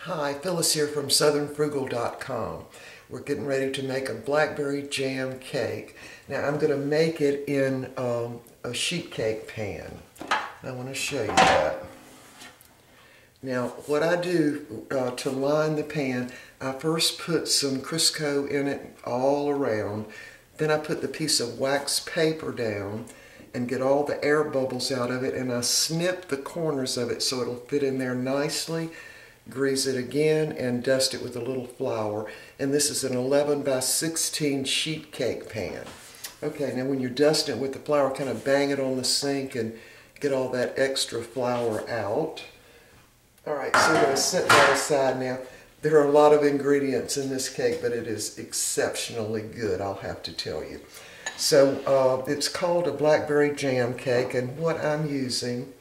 Hi, Phyllis here from southernfrugal.com. We're getting ready to make a blackberry jam cake. Now I'm going to make it in a sheet cake pan. I want to show you that. Now what I do to line the pan, I first put some Crisco in it all around. Then I put the piece of wax paper down and get all the air bubbles out of it, and I snip the corners of it so it'll fit in there nicely. Grease it again and dust it with a little flour. And this is an 11 by 16 sheet cake pan. Okay, now when you're dusting it with the flour, kind of bang it on the sink and get all that extra flour out. Alright, so we're going to set that aside now. There are a lot of ingredients in this cake, but it is exceptionally good, I'll have to tell you. So it's called a blackberry jam cake, and what I'm using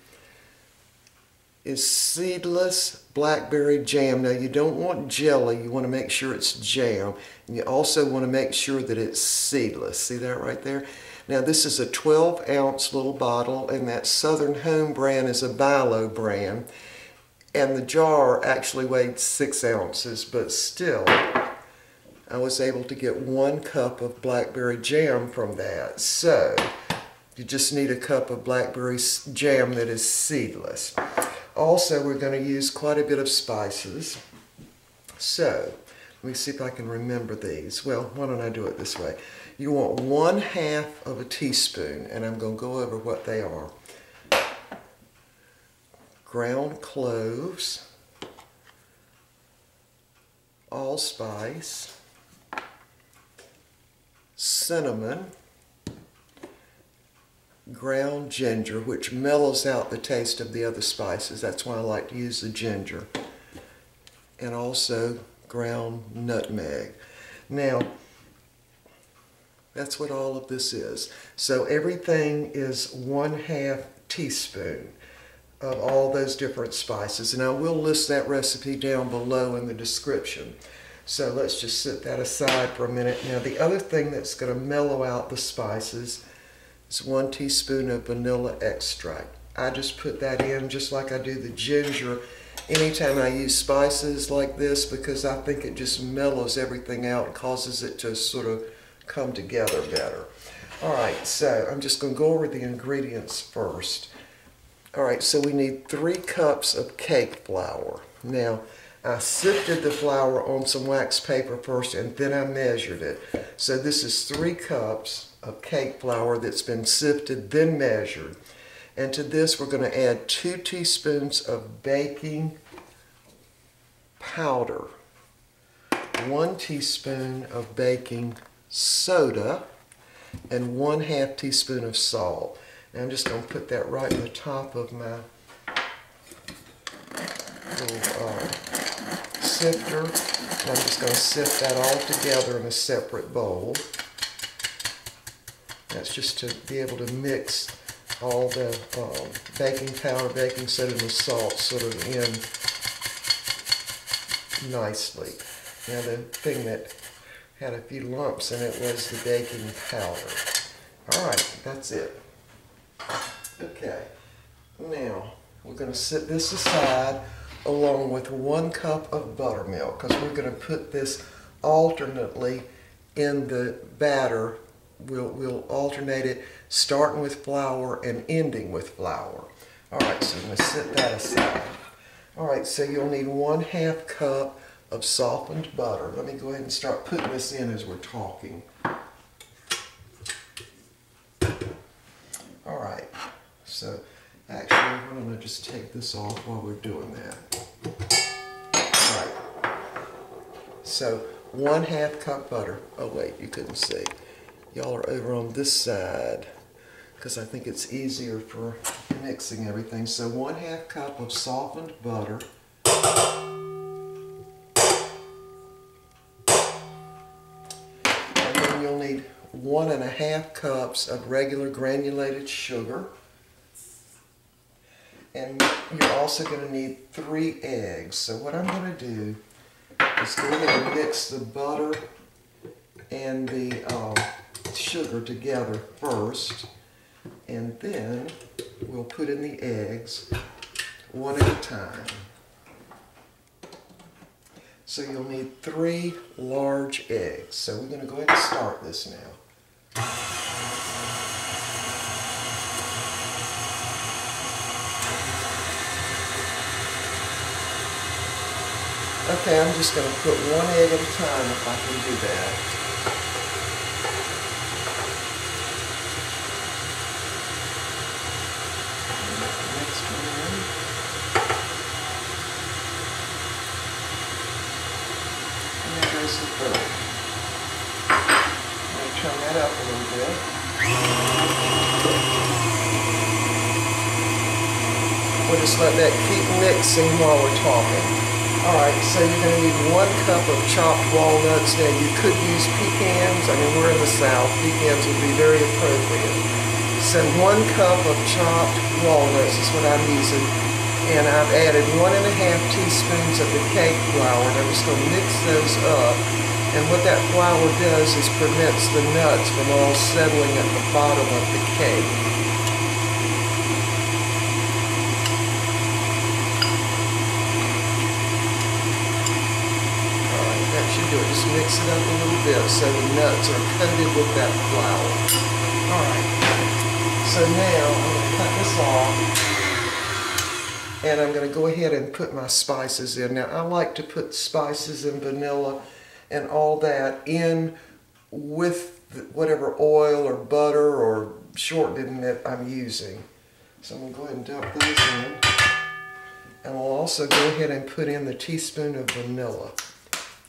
is seedless blackberry jam. Now you don't want jelly, you want to make sure it's jam. And you also want to make sure that it's seedless. See that right there? Now this is a 12-ounce little bottle, and that Southern Home brand is a Bilo brand. And the jar actually weighed 6 ounces, but still I was able to get 1 cup of blackberry jam from that. So you just need a cup of blackberry jam that is seedless. Also, we're going to use quite a bit of spices. So, let me see if I can remember these. Well, why don't I do it this way? You want 1/2 of a teaspoon, and I'm going to go over what they are. Ground cloves, allspice, cinnamon, ground ginger, which mellows out the taste of the other spices. That's why I like to use the ginger. And also ground nutmeg. Now, that's what all of this is. So everything is 1/2 teaspoon of all those different spices. And I will list that recipe down below in the description. So let's just set that aside for a minute. Now the other thing that's going to mellow out the spices, it's 1 teaspoon of vanilla extract. I just put that in just like I do the ginger anytime I use spices like this, because I think it just mellows everything out and causes it to sort of come together better. Alright, so I'm just going to go over the ingredients first. Alright, so we need 3 cups of cake flour. Now, I sifted the flour on some wax paper first, and then I measured it. So this is 3 cups of cake flour that's been sifted, then measured. And to this we're going to add 2 teaspoons of baking powder, 1 teaspoon of baking soda, and 1/2 teaspoon of salt. And I'm just going to put that right in the top of my little sifter. And I'm just going to sift that all together in a separate bowl. That's just to be able to mix all the baking powder, baking soda, and the salt sort of in nicely. Now the thing that had a few lumps in it was the baking powder. Alright, that's it. Okay, now we're going to set this aside along with 1 cup of buttermilk, because we're going to put this alternately in the batter. We'll alternate it, starting with flour and ending with flour. Alright, so I'm going to set that aside. Alright, so you'll need 1/2 cup of softened butter. Let me go ahead and start putting this in as we're talking. Alright, so actually I'm going to just take this off while we're doing that. Alright, so 1/2 cup butter. Oh wait, you couldn't see. Y'all are over on this side because I think it's easier for mixing everything. So 1/2 cup of softened butter. And then you'll need 1.5 cups of regular granulated sugar. And you're also going to need 3 eggs. So what I'm going to do is go ahead and mix the butter and the sugar together first, and then we'll put in the eggs one at a time. So you'll need 3 large eggs. So we're going to go ahead and start this now. Okay, I'm just going to put 1 egg at a time if I can do that. Next one in. And there goes the third. I'm going to turn that up a little bit. We'll just let that keep mixing while we're talking. Alright, so you're going to need 1 cup of chopped walnuts. Now you could use pecans. I mean, we're in the South. Pecans would be very appropriate. So 1 cup of chopped walnuts is what I'm using. And I've added 1½ teaspoons of the cake flour. And I'm just going to mix those up. And what that flour does is prevents the nuts from all settling at the bottom of the cake. Do it. Just mix it up a little bit so the nuts are coated with that flour. Alright, so now I'm going to cut this off and I'm going to go ahead and put my spices in. Now I like to put spices and vanilla and all that in with whatever oil or butter or shortening that I'm using. So I'm going to go ahead and dump those in. And we'll also go ahead and put in the teaspoon of vanilla.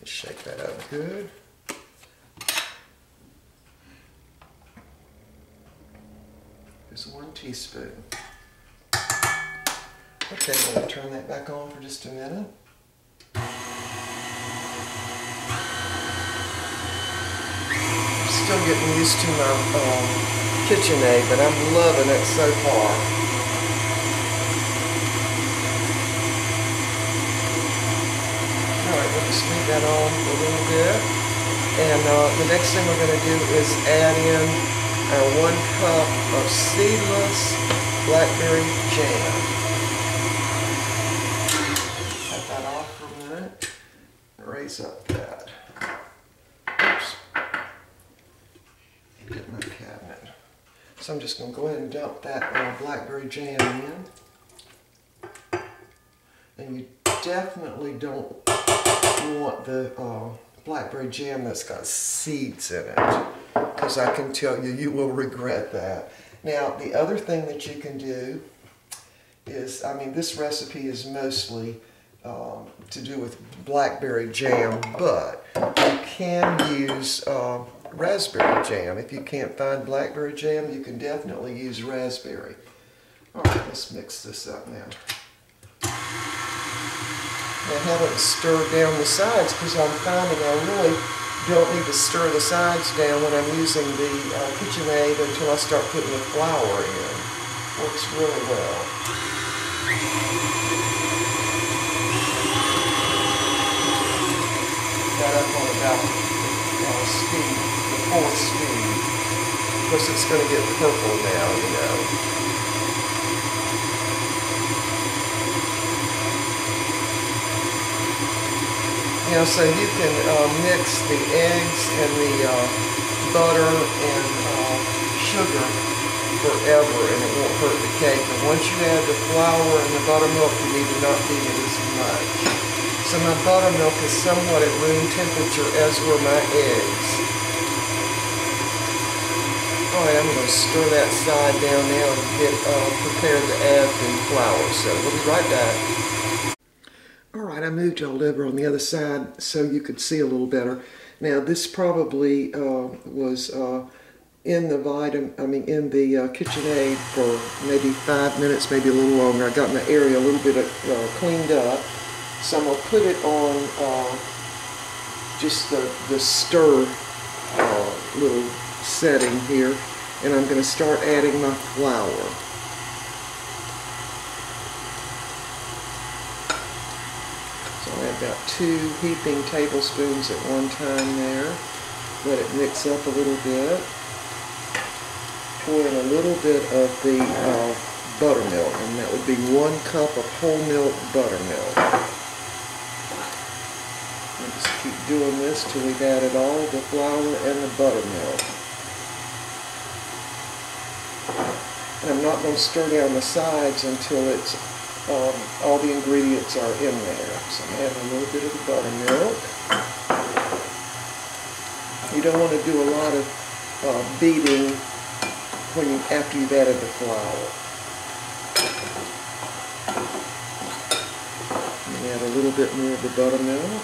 Just shake that up good. There's 1 teaspoon. Okay, I'm going to turn that back on for just a minute. I'm still getting used to my KitchenAid, but I'm loving it so far. Just leave that on for a little bit. And the next thing we're going to do is add in our 1 cup of seedless blackberry jam. Cut that off for a minute. Raise up that. Oops. Get my cabinet. So I'm just going to go ahead and dump that blackberry jam in. And you definitely don't want the blackberry jam that's got seeds in it, because I can tell you, you will regret that. Now, the other thing that you can do is, I mean, this recipe is mostly to do with blackberry jam, but you can use raspberry jam. If you can't find blackberry jam, you can definitely use raspberry. All right, let's mix this up now. I haven't stirred down the sides because I'm finding I really don't need to stir the sides down when I'm using the KitchenAid until I start putting the flour in. Works really well. Got up on about speed, the 4th speed. Of course it's going to get purple now, you know. You know, so you can mix the eggs and the butter and sugar forever and it won't hurt the cake. But once you add the flour and the buttermilk, you need to not beat it as much. So my buttermilk is somewhat at room temperature, as were my eggs. Alright, I'm going to stir that side down now and get prepared to add the flour. So we'll be right back. Alright, I moved y'all over on the other side so you could see a little better. Now this probably was in the KitchenAid for maybe 5 minutes, maybe a little longer. I got my area a little bit cleaned up. So I'm going to put it on just the stir little setting here, and I'm going to start adding my flour. About 2 heaping tablespoons at one time there. Let it mix up a little bit. Pour in a little bit of the buttermilk, and that would be 1 cup of whole milk buttermilk. Just keep doing this till we've added all the flour and the buttermilk. And I'm not going to stir down the sides until it's all the ingredients are in there. So I'm adding a little bit of the buttermilk. You don't want to do a lot of beating after you've added the flour. And add a little bit more of the buttermilk.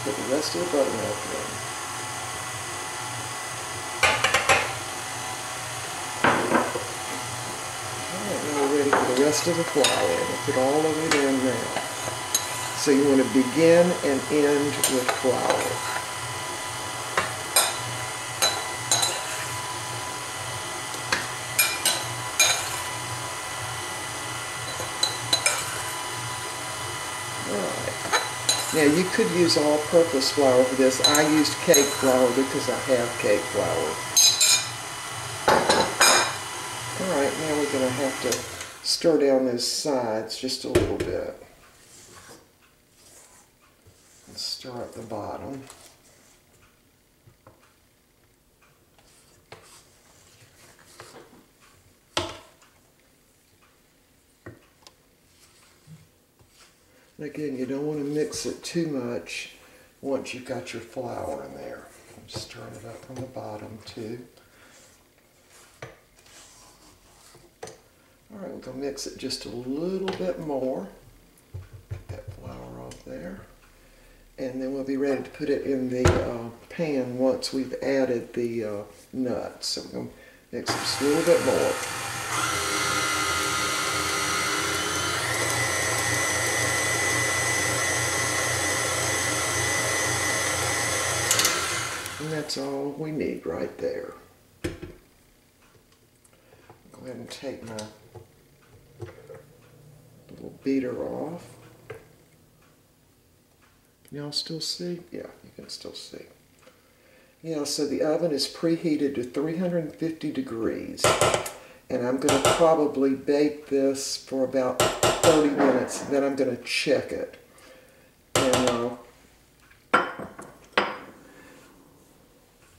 Put the rest of the buttermilk in. Alright, now we're ready for the rest of the flour. We'll put all of it in now. So you want to begin and end with flour. Alright. Now you could use all-purpose flour for this. I used cake flour because I have cake flour. Alright, now we're going to have to stir down those sides just a little bit. And stir up the bottom. And again, you don't want to mix it too much once you've got your flour in there. I'm stirring it up from the bottom too. Alright, we're going to mix it just a little bit more. Get that flour off there. And then we'll be ready to put it in the pan once we've added the nuts. So we're going to mix it just a little bit more. And that's all we need right there. Go ahead and take my little beater off. Can y'all still see? Yeah, you can still see. Yeah, so the oven is preheated to 350 degrees. And I'm going to probably bake this for about 30 minutes. Then I'm going to check it. And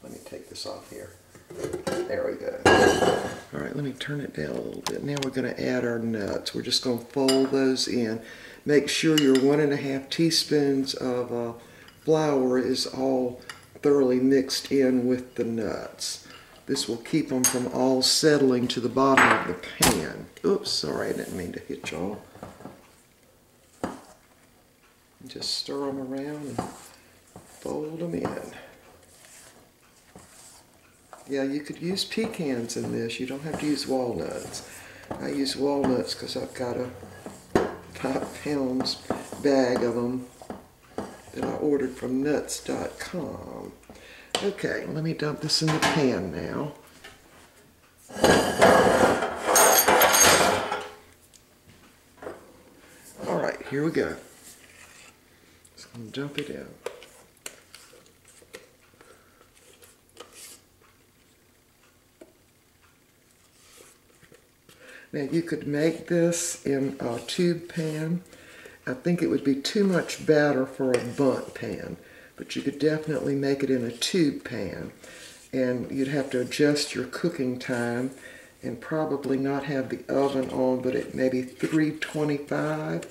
let me take this off here. There we go. All right, let me turn it down a little bit. Now we're going to add our nuts. We're just going to fold those in. Make sure your 1½ teaspoons of flour is all thoroughly mixed in with the nuts. This will keep them from all settling to the bottom of the pan. Oops, sorry, I didn't mean to hit y'all. Just stir them around and fold them in. Yeah, you could use pecans in this. You don't have to use walnuts. I use walnuts because I've got a 5 pounds bag of them that I ordered from nuts.com. Okay, let me dump this in the pan now. All right, here we go. Just gonna dump it in. Now you could make this in a tube pan. I think it would be too much batter for a bundt pan, but you could definitely make it in a tube pan. And you'd have to adjust your cooking time and probably not have the oven on, but at maybe 325.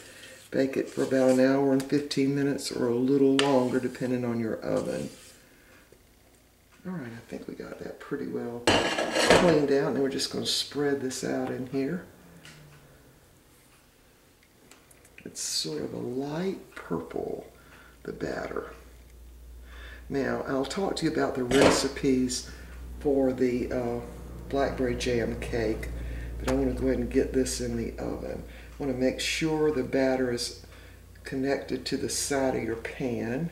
Bake it for about an hour and 15 minutes or a little longer depending on your oven. Alright, I think we got that pretty well cleaned out. Now we're just going to spread this out in here. It's sort of a light purple, the batter. Now, I'll talk to you about the recipes for the blackberry jam cake, but I want to go ahead and get this in the oven. I want to make sure the batter is connected to the side of your pan.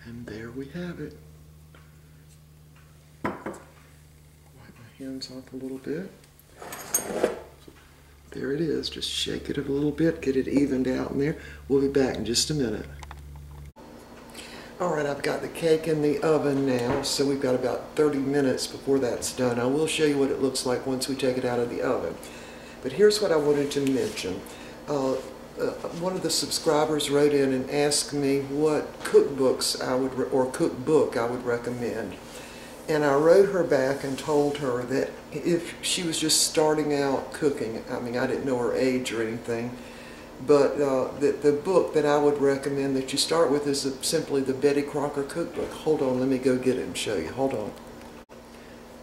And there we have it. Wipe my hands off a little bit. There it is. Just shake it a little bit, get it evened out in there. We'll be back in just a minute. Alright, I've got the cake in the oven now, so we've got about 30 minutes before that's done. I will show you what it looks like once we take it out of the oven. But here's what I wanted to mention. One of the subscribers wrote in and asked me what cookbooks or cookbook I would recommend. And I wrote her back and told her that if she was just starting out cooking, I mean, I didn't know her age or anything, but the book that I would recommend that you start with is simply the Betty Crocker cookbook. Hold on, let me go get it and show you. Hold on.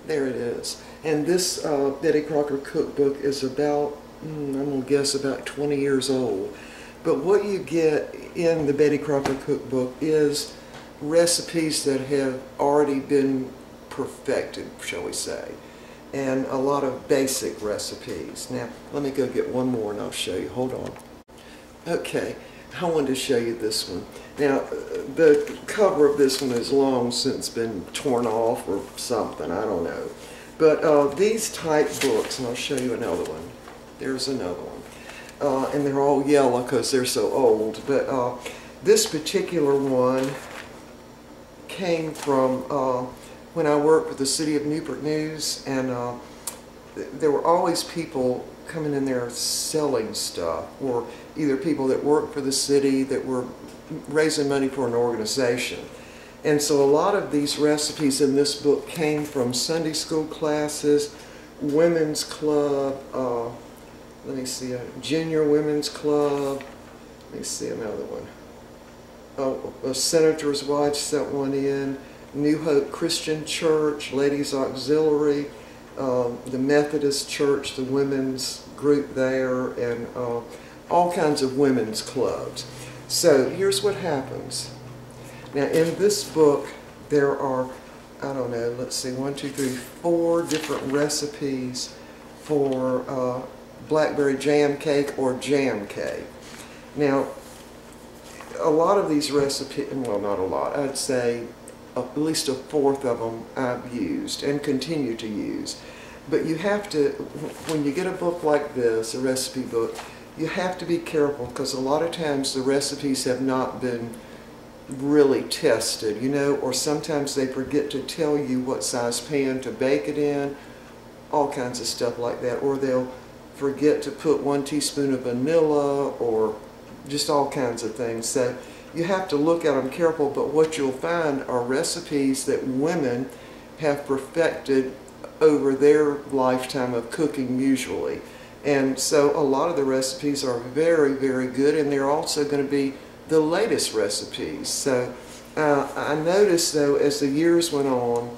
There it is. And this Betty Crocker cookbook is about, I'm going to guess, about 20 years old. But what you get in the Betty Crocker cookbook is recipes that have already been perfected, shall we say, and a lot of basic recipes. Now, let me go get one more and I'll show you. Hold on. Okay, I wanted to show you this one. Now, the cover of this one has long since been torn off or something, I don't know. But these type books, and I'll show you another one. There's another one. And they're all yellow because they're so old. But this particular one came from when I worked with the City of Newport News, and there were always people coming in there selling stuff, or either people that worked for the city that were raising money for an organization. And so a lot of these recipes in this book came from Sunday school classes, women's club, let me see, a junior women's club, let me see another one. Oh, a senator's wife sent one in, New Hope Christian Church, Ladies Auxiliary, the Methodist Church, the women's group there, and all kinds of women's clubs. So here's what happens. Now in this book there are, I don't know, let's see, 1, 2, 3, 4 different recipes for blackberry jam cake or jam cake. Now a lot of these recipes, well, not a lot, I'd say at least a fourth of them I've used and continue to use. But you have to, when you get a book like this, a recipe book, you have to be careful because a lot of times the recipes have not been really tested, you know, or sometimes they forget to tell you what size pan to bake it in, all kinds of stuff like that, or they'll forget to put 1 teaspoon of vanilla, or just all kinds of things. So you have to look at them careful, but what you'll find are recipes that women have perfected over their lifetime of cooking usually. And so a lot of the recipes are very, very good, and they're also going to be the latest recipes. So I noticed though, as the years went on,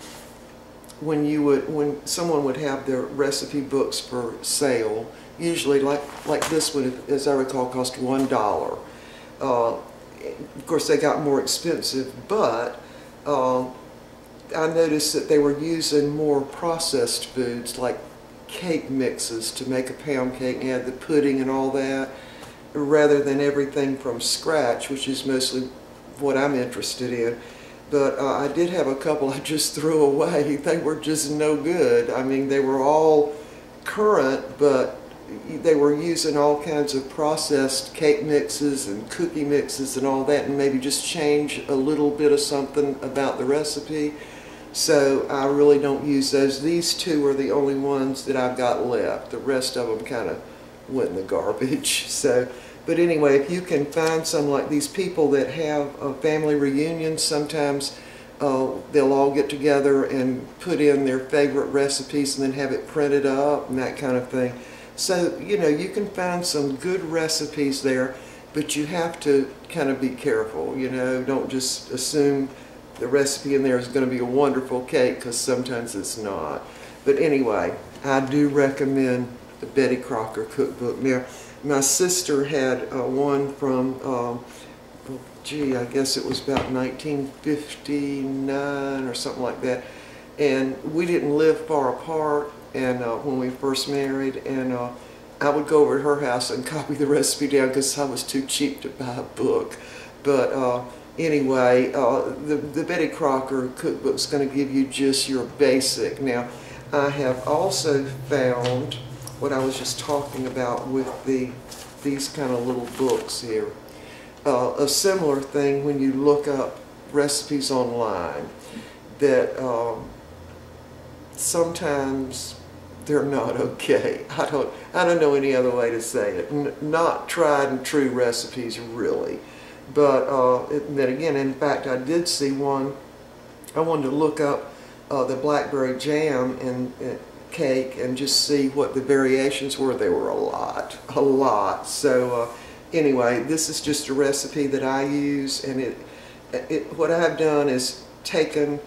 when someone would have their recipe books for sale, usually like this one, as I recall, cost $1. Of course they got more expensive, but I noticed that they were using more processed foods like cake mixes to make a pound cake, and add the pudding and all that, rather than everything from scratch, which is mostly what I'm interested in. But I did have a couple I just threw away. They were just no good. I mean, they were all current, but they were using all kinds of processed cake mixes and cookie mixes and all that, and maybe just change a little bit of something about the recipe. So I really don't use those. These two are the only ones that I've got left. The rest of them kind of went in the garbage. So, but anyway, if you can find some, like these people that have a family reunion, sometimes they'll all get together and put in their favorite recipes and then have it printed up and that kind of thing. So, you know, you can find some good recipes there, but you have to kind of be careful, you know, don't just assume the recipe in there is going to be a wonderful cake, because sometimes it's not. But anyway, I do recommend the Betty Crocker cookbook. Now, my sister had one from, gee, I guess it was about 1959 or something like that. And we didn't live far apart, and when we first married, and I would go over to her house and copy the recipe down because I was too cheap to buy a book. But anyway, the Betty Crocker cookbook is going to give you just your basic. Now, I have also found what I was just talking about with these kind of little books here. A similar thing when you look up recipes online that sometimes they're not okay. I don't know any other way to say it. Not tried and true recipes, really. But then again, in fact, I did see one. I wanted to look up the blackberry jam in cake and just see what the variations were. There were a lot. So anyway, this is just a recipe that I use, and what I've done is taken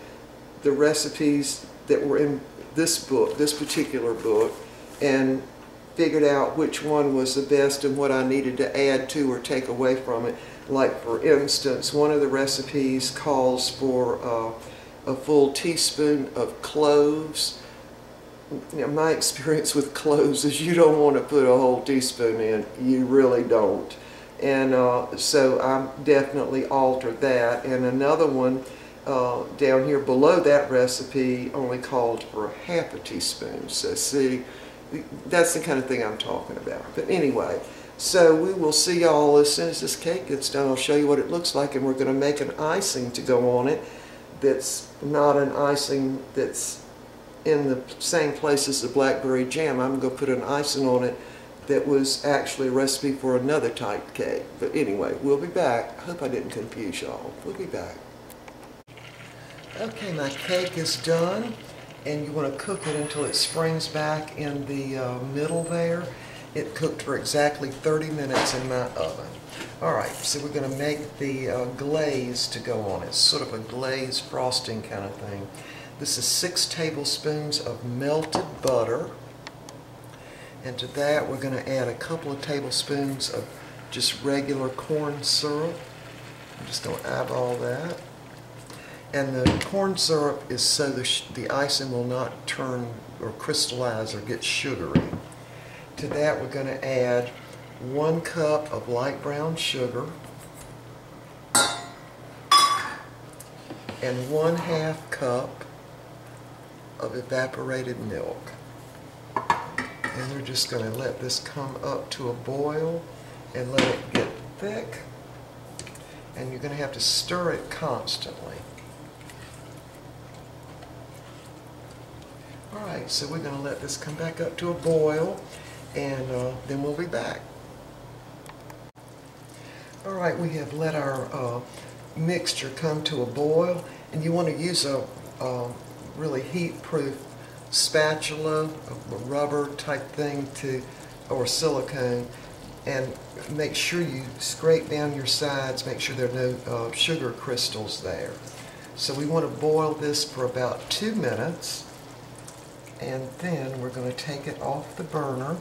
the recipes that were in this book, this particular book, and figured out which one was the best and what I needed to add to or take away from it. Like, for instance, one of the recipes calls for a full teaspoon of cloves. You know, my experience with cloves is you don't want to put a whole teaspoon in. You really don't. And so I definitely altered that. And another one down here below that recipe only called for half a teaspoon. So see, that's the kind of thing I'm talking about. But anyway, so we will see y'all as soon as this cake gets done. I'll show you what it looks like, and we're going to make an icing to go on it that's not an icing that's in the same place as the blackberry jam. I'm going to put an icing on it that was actually a recipe for another type cake. But anyway, we'll be back. I hope I didn't confuse y'all. We'll be back. Okay, my cake is done, and you want to cook it until it springs back in the middle there. It cooked for exactly 30 minutes in my oven. Alright, so we're going to make the glaze to go on it. It's sort of a glaze frosting kind of thing. This is 6 tablespoons of melted butter. And to that we're going to add a couple of tablespoons of just regular corn syrup. I'm just going to eyeball that. And the corn syrup is so the icing will not turn or crystallize or get sugary. To that we're going to add 1 cup of light brown sugar and 1/2 cup of evaporated milk. And we're just going to let this come up to a boil and let it get thick. And you're going to have to stir it constantly. Alright, so we're going to let this come back up to a boil, and then we'll be back. Alright, we have let our mixture come to a boil, and you want to use a really heat-proof spatula, a rubber type thing, or silicone, and make sure you scrape down your sides, make sure there are no sugar crystals there. So we want to boil this for about 2 minutes, and then we're going to take it off the burner,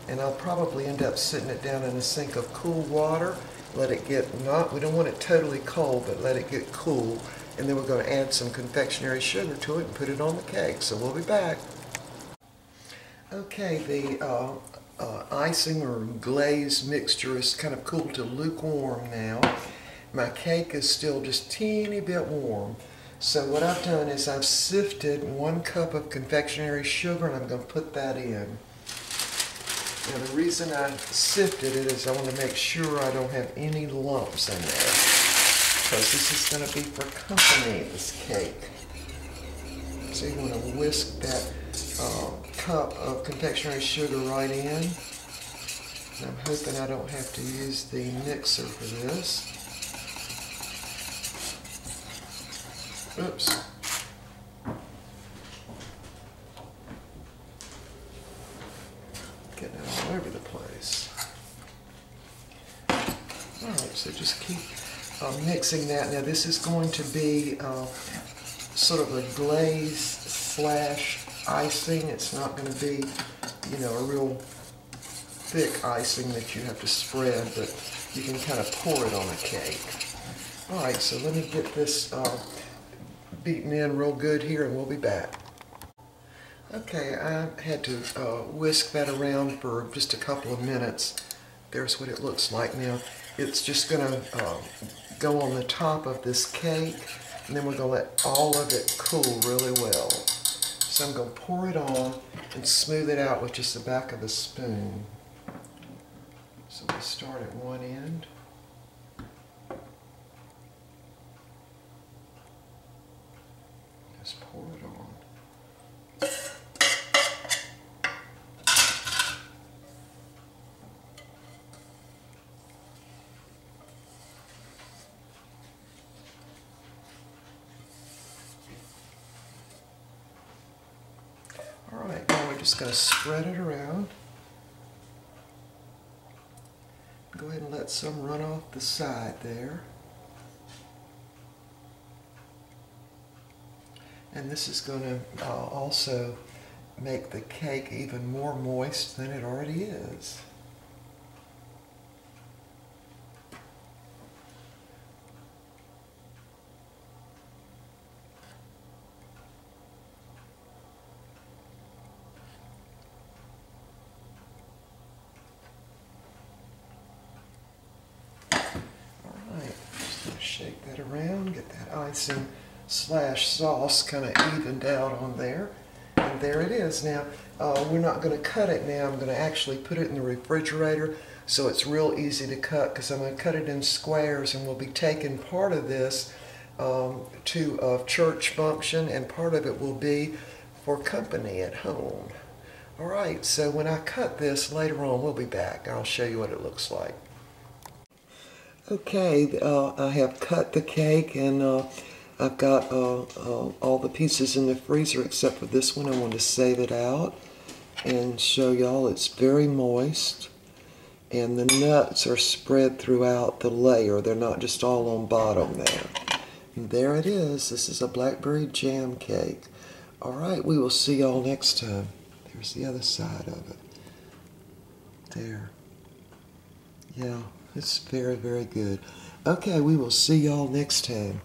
and I'll probably end up sitting it down in a sink of cool water. Let it get, we don't want it totally cold, but let it get cool, and then we're going to add some confectionery sugar to it and put it on the cake. So we'll be back. Okay, the icing or glaze mixture is kind of cooled to lukewarm now. My cake is still just a teeny bit warm. So what I've done is I've sifted 1 cup of confectionery sugar, and I'm going to put that in. Now the reason I sifted it is I want to make sure I don't have any lumps in there, because this is going to be for company, this cake. So you want to whisk that cup of confectionery sugar right in. And I'm hoping I don't have to use the mixer for this. Oops. Getting all over the place. Alright, so just keep mixing that. Now this is going to be sort of a glaze slash icing. It's not going to be, you know, a real thick icing that you have to spread, but you can kind of pour it on a cake. Alright, so let me get this beaten in real good here, and we'll be back. Okay, I had to whisk that around for just a couple of minutes. There's what it looks like now. It's just going to go on the top of this cake, and then we're going to let all of it cool really well. So I'm going to pour it on and smooth it out with just the back of a spoon. So we start at one end. Just pour it on. Alright, now we're just going to spread it around. Go ahead and let some run off the side there. And this is going to also make the cake even more moist than it already is. Shake that around, get that icing slash sauce kind of evened out on there. And there it is. Now, we're not going to cut it now. I'm going to actually put it in the refrigerator so it's real easy to cut, because I'm going to cut it in squares, and we'll be taking part of this to a church function, and part of it will be for company at home. All right, so when I cut this later on, we'll be back. I'll show you what it looks like. Okay, I have cut the cake, and I've got all the pieces in the freezer except for this one. I want to save it out and show y'all it's very moist, and the nuts are spread throughout the layer. They're not just all on bottom there. And there it is. This is a blackberry jam cake. All right, we will see y'all next time. There's the other side of it. There. Yeah. It's very, very good. Okay, we will see y'all next time.